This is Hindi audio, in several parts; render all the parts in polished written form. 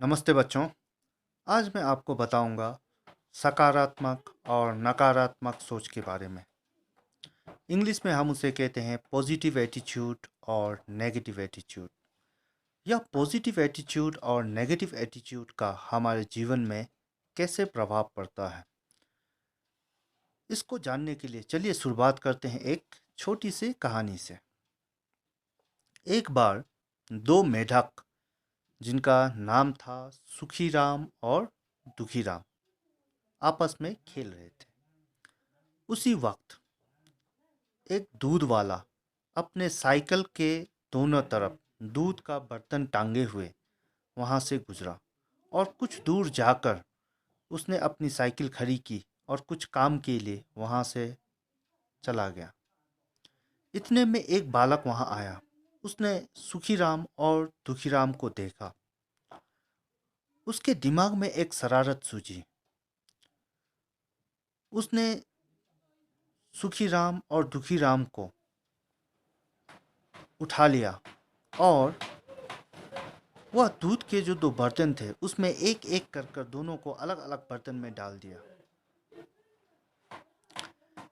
नमस्ते बच्चों। आज मैं आपको बताऊंगा सकारात्मक और नकारात्मक सोच के बारे में। इंग्लिश में हम उसे कहते हैं पॉजिटिव एटीट्यूड और नेगेटिव एटीट्यूड। यह पॉजिटिव एटीट्यूड और नेगेटिव एटीट्यूड का हमारे जीवन में कैसे प्रभाव पड़ता है, इसको जानने के लिए चलिए शुरुआत करते हैं एक छोटी सी कहानी से। एक बार दो मेढक, जिनका नाम था सुखीराम और दुखीराम, आपस में खेल रहे थे। उसी वक्त एक दूध वाला अपने साइकिल के दोनों तरफ दूध का बर्तन टांगे हुए वहां से गुजरा और कुछ दूर जाकर उसने अपनी साइकिल खड़ी की और कुछ काम के लिए वहां से चला गया। इतने में एक बालक वहां आया। उसने सुखीराम और दुखीराम को देखा। उसके दिमाग में एक शरारत सूझी। उसने सुखीराम और दुखीराम को उठा लिया और वह दूध के जो दो बर्तन थे उसमें एक एक कर कर दोनों को अलग अलग बर्तन में डाल दिया।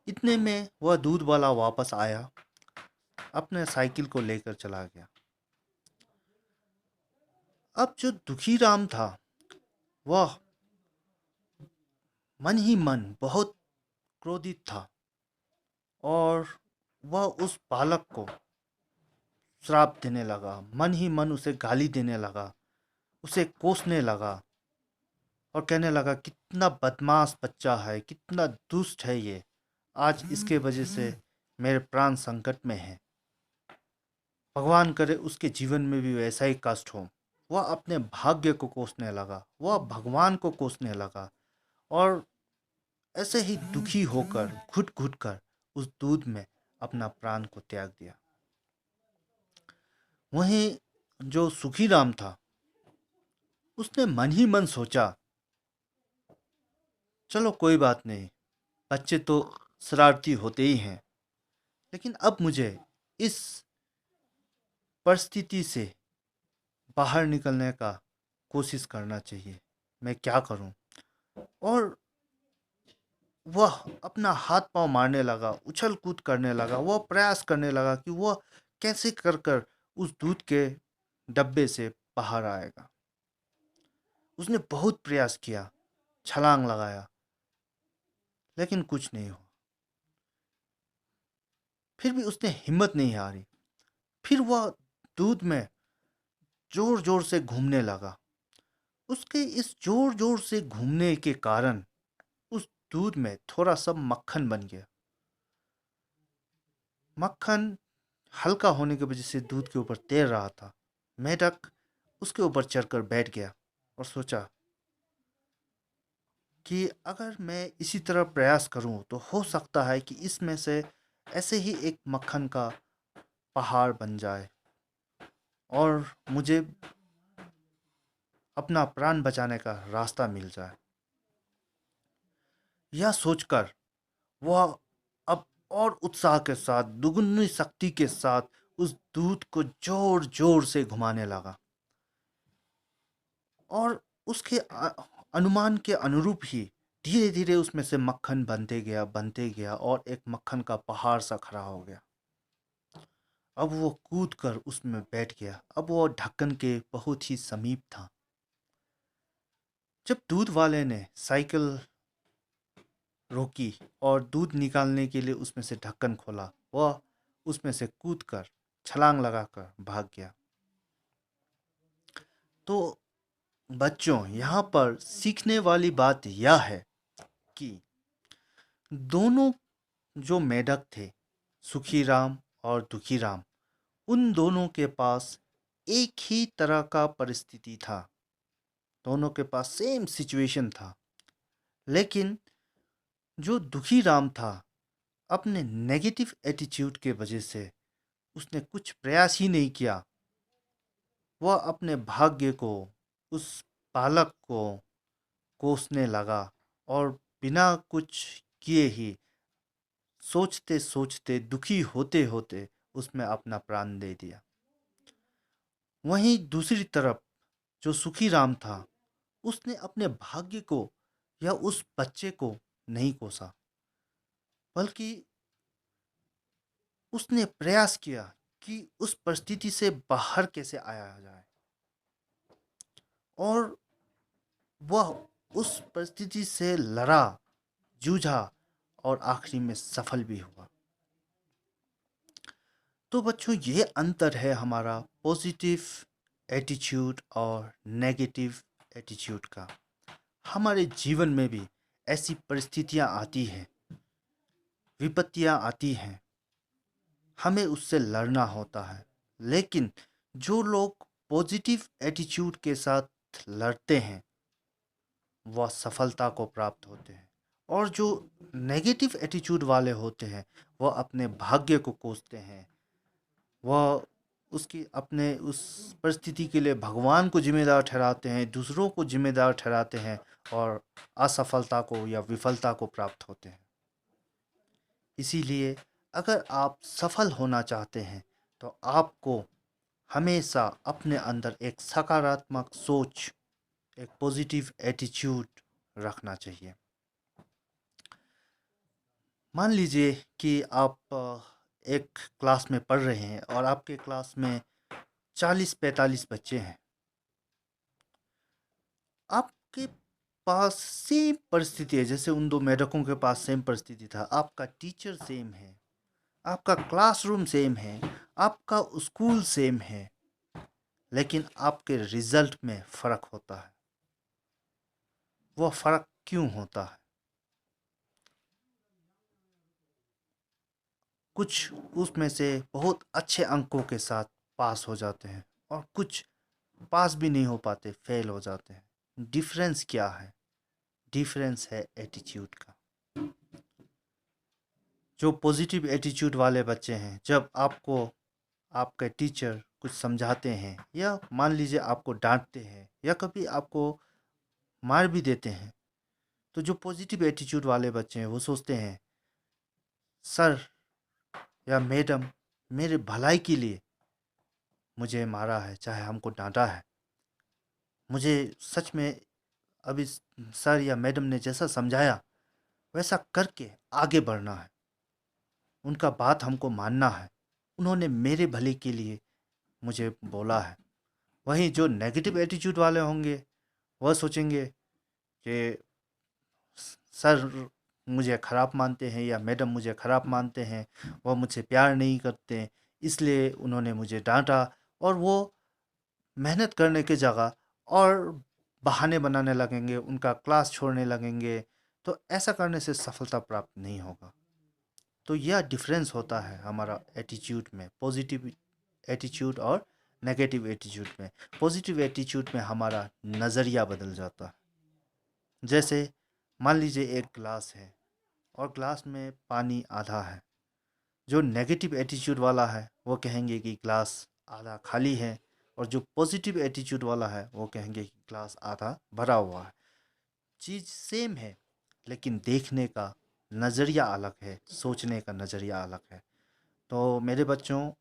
इतने में वह दूध वाला वापस आया, अपने साइकिल को लेकर चला गया। अब जो दुखी राम था वह मन ही मन बहुत क्रोधित था और वह उस बालक को श्राप देने लगा। मन ही मन उसे गाली देने लगा, उसे कोसने लगा और कहने लगा कितना बदमाश बच्चा है, कितना दुष्ट है ये। आज इसके वजह से मेरे प्राण संकट में हैं। भगवान करे उसके जीवन में भी वैसा ही कष्ट हो। वह अपने भाग्य को कोसने लगा, वह भगवान को कोसने लगा और ऐसे ही दुखी होकर घुट घुट कर उस दूध में अपना प्राण को त्याग दिया। वहीं जो सुखी राम था उसने मन ही मन सोचा, चलो कोई बात नहीं, बच्चे तो शरारती होते ही हैं, लेकिन अब मुझे इस परिस्थिति से बाहर निकलने का कोशिश करना चाहिए। मैं क्या करूं? और वह अपना हाथ पांव मारने लगा, उछल कूद करने लगा। वह प्रयास करने लगा कि वह कैसे कर कर उस दूध के डब्बे से बाहर आएगा। उसने बहुत प्रयास किया, छलांग लगाया, लेकिन कुछ नहीं हुआ। फिर भी उसने हिम्मत नहीं हारी। फिर वह दूध में जोर जोर से घूमने लगा। उसके इस जोर जोर से घूमने के कारण उस दूध में थोड़ा सा मक्खन बन गया। मक्खन हल्का होने की वजह से दूध के ऊपर तैर रहा था। मेढक उसके ऊपर चढ़कर बैठ गया और सोचा कि अगर मैं इसी तरह प्रयास करूं तो हो सकता है कि इसमें से ऐसे ही एक मक्खन का पहाड़ बन जाए और मुझे अपना प्राण बचाने का रास्ता मिल जाए। यह सोचकर वह अब और उत्साह के साथ, दुगनी शक्ति के साथ उस दूध को जोर जोर से घुमाने लगा और उसके अनुमान के अनुरूप ही धीरे धीरे उसमें से मक्खन बनते गया और एक मक्खन का पहाड़ सा खड़ा हो गया। अब वो कूद कर उसमें बैठ गया। अब वो ढक्कन के बहुत ही समीप था। जब दूध वाले ने साइकिल रोकी और दूध निकालने के लिए उसमें से ढक्कन खोला, वह उसमें से कूद कर छलांग लगाकर भाग गया। तो बच्चों, यहाँ पर सीखने वाली बात यह है कि दोनों जो मेढक थे, सुखीराम और दुखीराम, उन दोनों के पास एक ही तरह का परिस्थिति था। दोनों के पास सेम सिचुएशन था। लेकिन जो दुखीराम था, अपने नेगेटिव एटीट्यूड के वजह से उसने कुछ प्रयास ही नहीं किया। वह अपने भाग्य को, उस बालक को कोसने लगा और बिना कुछ किए ही, सोचते सोचते, दुखी होते होते उसमें अपना प्राण दे दिया। वहीं दूसरी तरफ जो सुखी राम था, उसने अपने भाग्य को या उस बच्चे को नहीं कोसा, बल्कि उसने प्रयास किया कि उस परिस्थिति से बाहर कैसे आया जाए, और वह उस परिस्थिति से लड़ा, जूझा और आखिरी में सफल भी हुआ। तो बच्चों, ये अंतर है हमारा पॉजिटिव एटीट्यूड और नेगेटिव एटीट्यूड का। हमारे जीवन में भी ऐसी परिस्थितियां आती हैं, विपत्तियां आती हैं, हमें उससे लड़ना होता है। लेकिन जो लोग पॉजिटिव एटीट्यूड के साथ लड़ते हैं, वह सफलता को प्राप्त होते हैं। और जो नेगेटिव एटीट्यूड वाले होते हैं, वह अपने भाग्य को कोसते हैं, वह उसकी अपने उस परिस्थिति के लिए भगवान को जिम्मेदार ठहराते हैं, दूसरों को जिम्मेदार ठहराते हैं, और असफलता को या विफलता को प्राप्त होते हैं। इसीलिए अगर आप सफल होना चाहते हैं, तो आपको हमेशा अपने अंदर एक सकारात्मक सोच, एक पॉजिटिव एटीट्यूड रखना चाहिए। मान लीजिए कि आप एक क्लास में पढ़ रहे हैं और आपके क्लास में 40-45 बच्चे हैं। आपके पास सेम परिस्थिति है, जैसे उन दो मेढकों के पास सेम परिस्थिति था। आपका टीचर सेम है, आपका क्लासरूम सेम है, आपका स्कूल सेम है, लेकिन आपके रिजल्ट में फ़र्क होता है। वह फ़र्क क्यों होता है? कुछ उसमें से बहुत अच्छे अंकों के साथ पास हो जाते हैं, और कुछ पास भी नहीं हो पाते, फेल हो जाते हैं। डिफरेंस क्या है? डिफरेंस है एटीट्यूड का। जो पॉजिटिव एटीट्यूड वाले बच्चे हैं, जब आपको आपके टीचर कुछ समझाते हैं, या मान लीजिए आपको डांटते हैं, या कभी आपको मार भी देते हैं, तो जो पॉजिटिव एटीट्यूड वाले बच्चे हैं, वो सोचते हैं, सर या मैडम मेरे भलाई के लिए मुझे मारा है, चाहे हमको डांटा है। मुझे सच में अभी सर या मैडम ने जैसा समझाया, वैसा करके आगे बढ़ना है। उनका बात हमको मानना है। उन्होंने मेरे भले के लिए मुझे बोला है। वहीं जो नेगेटिव एटीट्यूड वाले होंगे, वह सोचेंगे कि सर मुझे ख़राब मानते हैं या मैडम मुझे ख़राब मानते हैं, वह मुझसे प्यार नहीं करते, इसलिए उन्होंने मुझे डांटा। और वो मेहनत करने की जगह और बहाने बनाने लगेंगे, उनका क्लास छोड़ने लगेंगे। तो ऐसा करने से सफलता प्राप्त नहीं होगा। तो यह डिफरेंस होता है हमारा एटीट्यूड में, पॉजिटिव एटीट्यूड और नेगेटिव एटीट्यूड में। पॉजिटिव एटीट्यूड में हमारा नज़रिया बदल जाता है। जैसे मान लीजिए एक ग्लास है और ग्लास में पानी आधा है। जो नेगेटिव एटीट्यूड वाला है, वो कहेंगे कि ग्लास आधा खाली है, और जो पॉजिटिव एटीट्यूड वाला है, वो कहेंगे कि ग्लास आधा भरा हुआ है। चीज़ सेम है, लेकिन देखने का नज़रिया अलग है, सोचने का नज़रिया अलग है। तो मेरे बच्चों,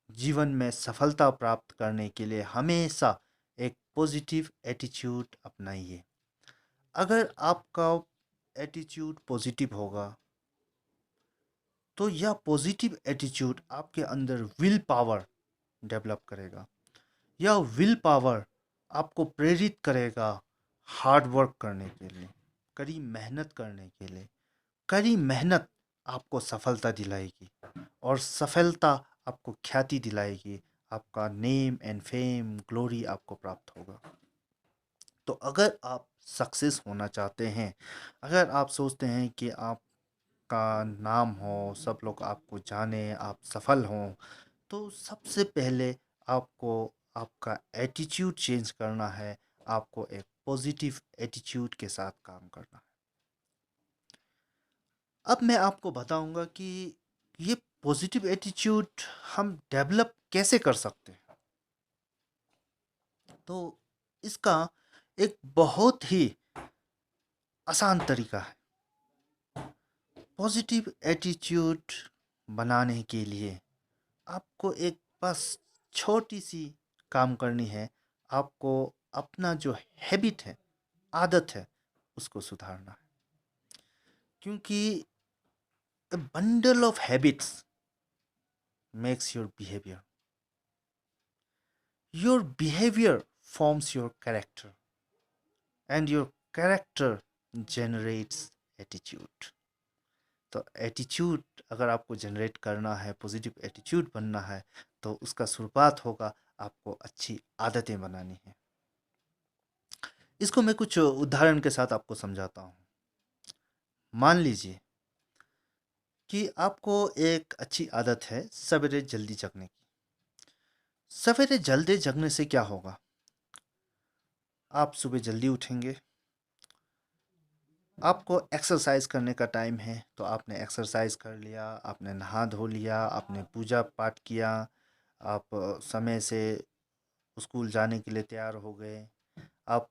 जीवन में सफलता प्राप्त करने के लिए हमेशा एक पॉजिटिव एटीट्यूड अपनाइए। अगर आपका एटीट्यूड पॉजिटिव होगा, तो यह पॉजिटिव एटीट्यूड आपके अंदर विल पावर डेवलप करेगा। यह विल पावर आपको प्रेरित करेगा हार्ड वर्क करने के लिए, कड़ी मेहनत करने के लिए। कड़ी मेहनत आपको सफलता दिलाएगी, और सफलता आपको ख्याति दिलाएगी। आपका नेम एंड फेम, ग्लोरी आपको प्राप्त होगा। तो अगर आप सक्सेस होना चाहते हैं, अगर आप सोचते हैं कि आपका नाम हो, सब लोग आपको जाने, आप सफल हों, तो सबसे पहले आपको आपका एटीट्यूड चेंज करना है। आपको एक पॉजिटिव एटीट्यूड के साथ काम करना है। अब मैं आपको बताऊंगा कि ये पॉजिटिव एटीट्यूड हम डेवलप कैसे कर सकते हैं। तो इसका एक बहुत ही आसान तरीका है। पॉजिटिव एटीट्यूड बनाने के लिए आपको एक बस छोटी सी काम करनी है। आपको अपना जो हैबिट है, आदत है, उसको सुधारना है। क्योंकि a bundle of habits makes your behavior. Your behavior forms your character, and your character generates attitude. तो एटीट्यूड अगर आपको जनरेट करना है, पॉजिटिव एटीट्यूड बनना है, तो उसका शुरुआत होगा आपको अच्छी आदतें बनानी है। इसको मैं कुछ उदाहरण के साथ आपको समझाता हूँ। मान लीजिए कि आपको एक अच्छी आदत है सवेरे जल्दी जगने की। सवेरे जल्दी जगने से क्या होगा? आप सुबह जल्दी उठेंगे, आपको एक्सरसाइज करने का टाइम है, तो आपने एक्सरसाइज कर लिया, आपने नहा धो लिया, आपने पूजा पाठ किया, आप समय से स्कूल जाने के लिए तैयार हो गए, आप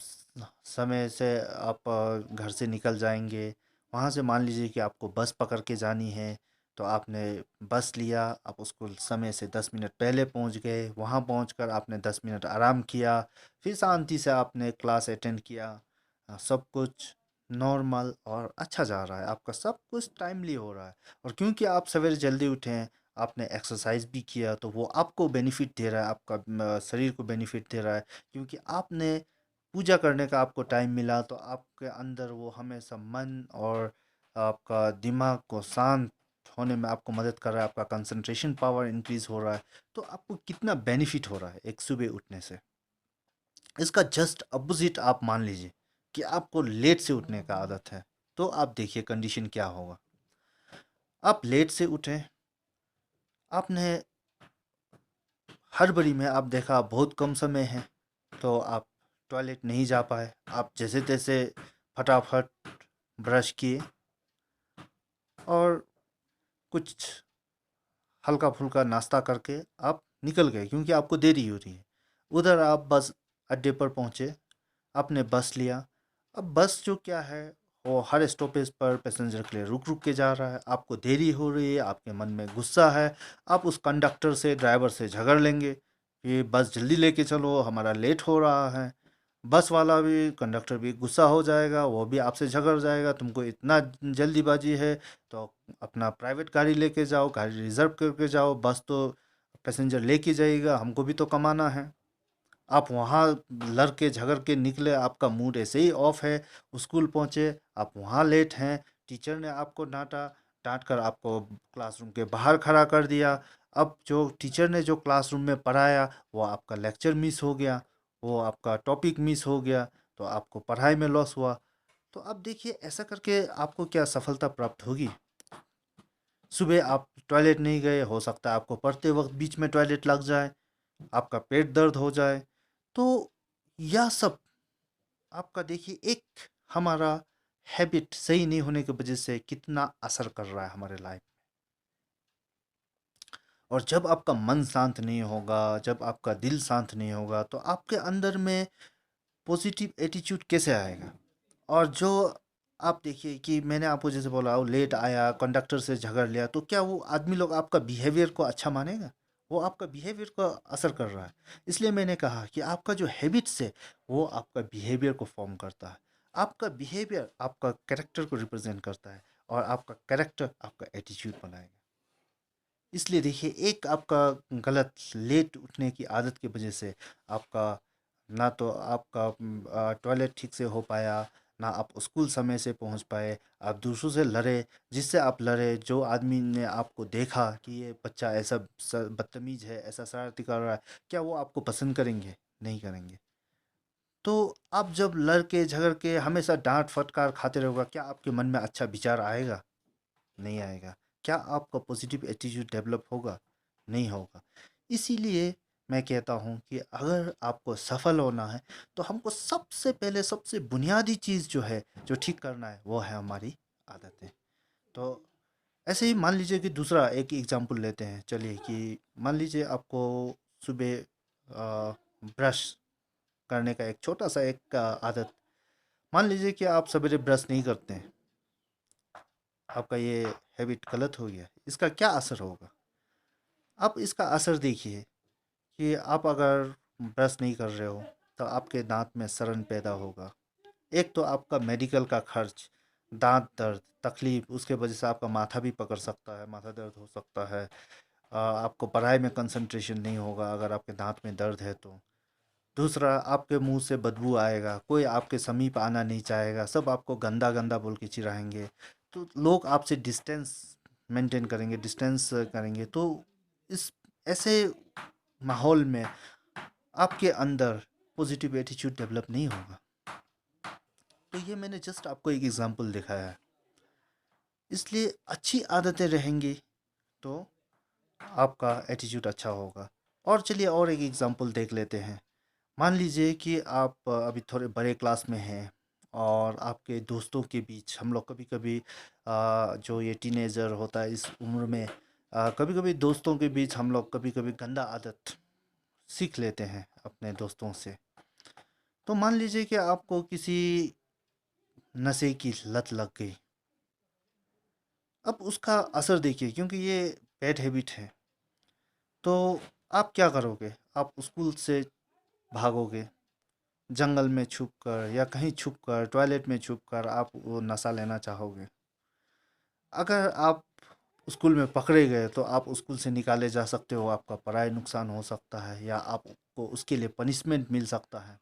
समय से आप घर से निकल जाएंगे। वहाँ से मान लीजिए कि आपको बस पकड़ के जानी है, तो आपने बस लिया, आप स्कूल समय से 10 मिनट पहले पहुँच गए, वहाँ पहुँचकर आपने 10 मिनट आराम किया, फिर शांति से आपने क्लास अटेंड किया। सब कुछ नॉर्मल और अच्छा जा रहा है, आपका सब कुछ टाइमली हो रहा है। और क्योंकि आप सवेरे जल्दी उठे हैं, आपने एक्सरसाइज भी किया, तो वो आपको बेनिफिट दे रहा है, आपका शरीर को बेनिफिट दे रहा है। क्योंकि आपने पूजा करने का आपको टाइम मिला, तो आपके अंदर वो हमेशा मन और आपका दिमाग को शांत होने में आपको मदद कर रहा है, आपका कंसंट्रेशन पावर इंक्रीज हो रहा है। तो आपको कितना बेनिफिट हो रहा है एक सुबह उठने से। इसका जस्ट अपोजिट आप मान लीजिए कि आपको लेट से उठने का आदत है, तो आप देखिए कंडीशन क्या होगा। आप लेट से उठें, आपने हड़बड़ी में आप देखा बहुत कम समय है, तो आप टॉयलेट नहीं जा पाए, आप जैसे तैसे फटाफट ब्रश किए और कुछ हल्का फुल्का नाश्ता करके आप निकल गए, क्योंकि आपको देरी हो रही है। उधर आप बस अड्डे पर पहुँचे, आपने बस लिया। अब बस जो क्या है, वो हर स्टॉपेज पर पैसेंजर के लिए रुक रुक के जा रहा है, आपको देरी हो रही है, आपके मन में गुस्सा है, आप उस कंडक्टर से, ड्राइवर से झगड़ लेंगे, ये बस जल्दी लेके चलो, हमारा लेट हो रहा है। बस वाला भी, कंडक्टर भी गुस्सा हो जाएगा, वो भी आपसे झगड़ जाएगा, तुमको इतना जल्दीबाजी है तो अपना प्राइवेट गाड़ी लेके जाओ, गाड़ी रिजर्व करके जाओ, बस तो पैसेंजर लेके जाएगा, हमको भी तो कमाना है। आप वहाँ लड़ के झगड़ के निकले, आपका मूड ऐसे ही ऑफ है, स्कूल पहुँचे, आप वहाँ लेट हैं, टीचर ने आपको डांटा, डांट कर आपको क्लासरूम के बाहर खड़ा कर दिया। अब जो टीचर ने जो क्लासरूम में पढ़ाया, वो आपका लेक्चर मिस हो गया, वो आपका टॉपिक मिस हो गया, तो आपको पढ़ाई में लॉस हुआ। तो अब देखिए ऐसा करके आपको क्या सफलता प्राप्त होगी? सुबह आप टॉयलेट नहीं गए, हो सकता है आपको पढ़ते वक्त बीच में टॉयलेट लग जाए, आपका पेट दर्द हो जाए। तो यह सब आपका देखिए एक हमारा हैबिट सही नहीं होने की वजह से कितना असर कर रहा है हमारे लाइफ। और जब आपका मन शांत नहीं होगा, जब आपका दिल शांत नहीं होगा, तो आपके अंदर में पॉजिटिव एटीट्यूड कैसे आएगा? और जो आप देखिए कि मैंने आपको जैसे बोला, वो लेट आया, कंडक्टर से झगड़ लिया, तो क्या वो आदमी लोग आपका बिहेवियर को अच्छा मानेगा? वो आपका बिहेवियर को असर कर रहा है। इसलिए मैंने कहा कि आपका जो हैबिट्स है, वो आपका बिहेवियर को फॉर्म करता है। आपका बिहेवियर आपका कैरेक्टर को रिप्रेजेंट करता है, और आपका कैरेक्टर आपका एटीट्यूड बनाएगा। इसलिए देखिए, एक आपका गलत लेट उठने की आदत की वजह से आपका ना तो आपका टॉयलेट ठीक से हो पाया, ना आप स्कूल समय से पहुंच पाए, आप दूसरों से लड़े, जिससे आप लड़े, जो आदमी ने आपको देखा कि ये बच्चा ऐसा बदतमीज है, ऐसा शरारती कर रहा है, क्या वो आपको पसंद करेंगे? नहीं करेंगे। तो आप जब लड़ के झगड़ के हमेशा डांट फटकार खाते रहोगे, क्या आपके मन में अच्छा विचार आएगा? नहीं आएगा। क्या आपका पॉजिटिव एटीट्यूड डेवलप होगा? नहीं होगा। इसीलिए मैं कहता हूँ कि अगर आपको सफल होना है, तो हमको सबसे पहले सबसे बुनियादी चीज़ जो है, जो ठीक करना है, वो है हमारी आदतें। तो ऐसे ही मान लीजिए कि दूसरा एक एग्जांपल लेते हैं, चलिए कि मान लीजिए आपको सुबह ब्रश करने का एक छोटा सा एक आदत, मान लीजिए कि आप सवेरे ब्रश नहीं करते हैं, आपका ये हैबिट गलत हो गया, इसका क्या असर होगा? आप इसका असर देखिए कि आप अगर ब्रश नहीं कर रहे हो, तो आपके दांत में सड़न पैदा होगा। एक तो आपका मेडिकल का खर्च, दांत दर्द, तकलीफ, उसके वजह से आपका माथा भी पकड़ सकता है, माथा दर्द हो सकता है। आपको पढ़ाई में कंसंट्रेशन नहीं होगा अगर आपके दांत में दर्द है तो। दूसरा, आपके मुंह से बदबू आएगा, कोई आपके समीप आना नहीं चाहेगा, सब आपको गंदा गंदा बोल के चिढ़ाएंगे। तो लोग आपसे डिस्टेंस मेंटेन करेंगे, डिस्टेंस करेंगे। तो इस ऐसे माहौल में आपके अंदर पॉजिटिव एटीट्यूड डेवलप नहीं होगा। तो ये मैंने जस्ट आपको एक एग्जांपल दिखाया है। इसलिए अच्छी आदतें रहेंगी तो आपका एटीट्यूड अच्छा होगा। और चलिए और एक एग्जांपल देख लेते हैं। मान लीजिए कि आप अभी थोड़े बड़े क्लास में हैं और आपके दोस्तों के बीच हम लोग कभी कभी जो ये टीनेजर होता है इस उम्र में, कभी कभी दोस्तों के बीच हम लोग कभी कभी गंदा आदत सीख लेते हैं अपने दोस्तों से। तो मान लीजिए कि आपको किसी नशे की लत लग गई। अब उसका असर देखिए, क्योंकि ये बैड हैबिट है। तो आप क्या करोगे? आप स्कूल से भागोगे, जंगल में छुप कर या कहीं छुप कर, टॉयलेट में छुप कर आप वो नशा लेना चाहोगे। अगर आप स्कूल में पकड़े गए तो आप स्कूल से निकाले जा सकते हो, आपका पढ़ाई नुकसान हो सकता है या आपको उसके लिए पनिशमेंट मिल सकता है।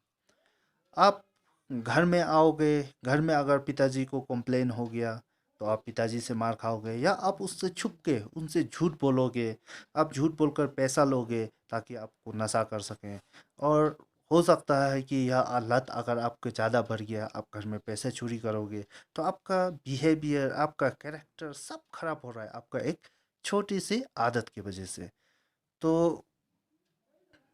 आप घर में आओगे, घर में अगर पिताजी को कंप्लेन हो गया तो आप पिताजी से मार खाओगे, या आप उससे छुप के उनसे झूठ बोलोगे। आप झूठ बोलकर पैसा लोगे ताकि आपको नशा कर सकें। और हो सकता है कि यह लत अगर आपके ज़्यादा बढ़ गया, आप घर में पैसे चोरी करोगे, तो आपका बिहेवियर, आपका कैरेक्टर सब खराब हो रहा है आपका एक छोटी सी आदत की वजह से। तो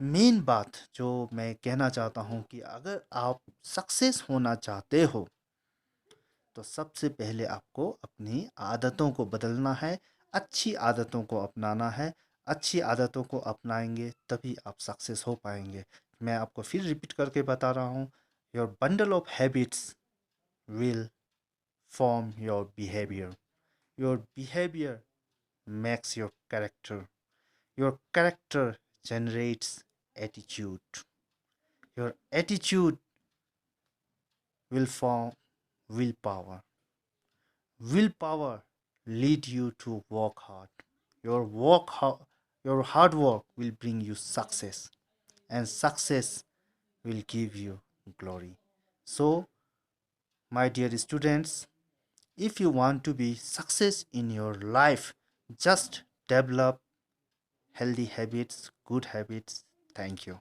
मेन बात जो मैं कहना चाहता हूँ कि अगर आप सक्सेस होना चाहते हो तो सबसे पहले आपको अपनी आदतों को बदलना है, अच्छी आदतों को अपनाना है। अच्छी आदतों को अपनाएंगे तभी आप सक्सेस हो पाएंगे। मैं आपको फिर रिपीट करके बता रहा हूँ, your bundle of habits will form your behaviour, your behaviour makes your character, your character generates attitude, your attitude will form willpower, willpower lead you to work hard, your your hard work will bring you success, and success will give you glory. So my dear students, if you want to be success in your life, just develop healthy habits, good habits. Thank you.